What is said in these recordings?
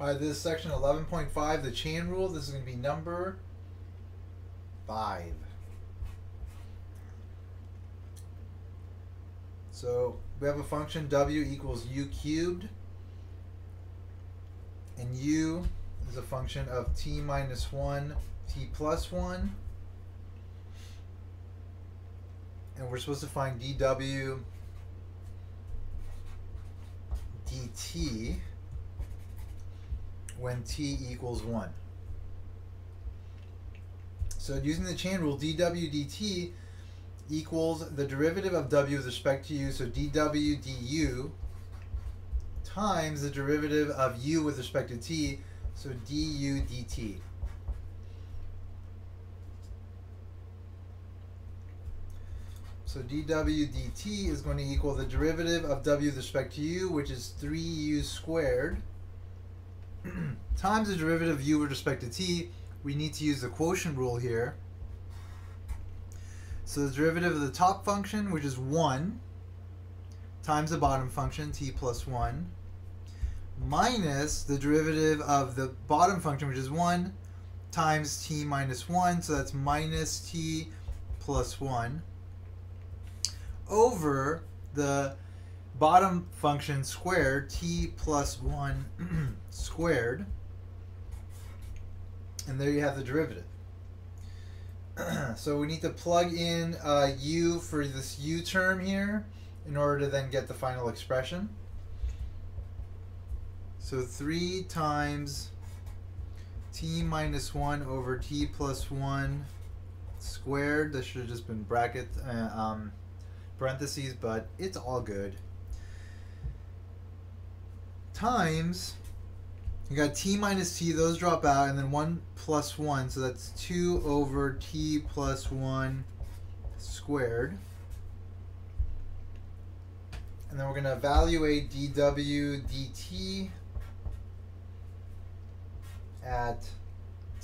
Alright, this is section 11.5, the chain rule. This is going to be number 5. So we have a function w equals u cubed, and u is a function of t minus 1, t plus 1, and we're supposed to find dw dt when t equals 1. So using the chain rule, dw dt equals the derivative of w with respect to u, so dw du, times the derivative of u with respect to t, so du dt. So dw dt is going to equal the derivative of w with respect to u, which is 3u squared, times the derivative of u with respect to t. We need to use the quotient rule here. So the derivative of the top function, which is 1, times the bottom function, t plus 1, minus the derivative of the bottom function, which is 1, times t minus 1, so that's minus t plus 1, over the bottom function squared, t plus 1 squared, and there you have the derivative. So we need to plug in u for this u term here in order to then get the final expression. So 3 times t minus 1 over t plus 1 squared. This should have just been parentheses, but it's all good. Times, you got t minus t, those drop out, and then 1 plus 1, so that's 2 over t plus 1 squared. And then we're going to evaluate dw dt at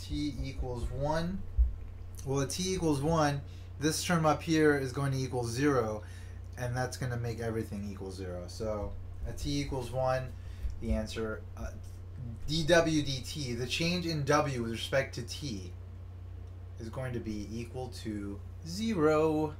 t equals 1. Well, at t equals 1, this term up here is going to equal 0, and that's going to make everything equal 0. So at t equals 1, the answer, dw dt, the change in w with respect to t, is going to be equal to 0.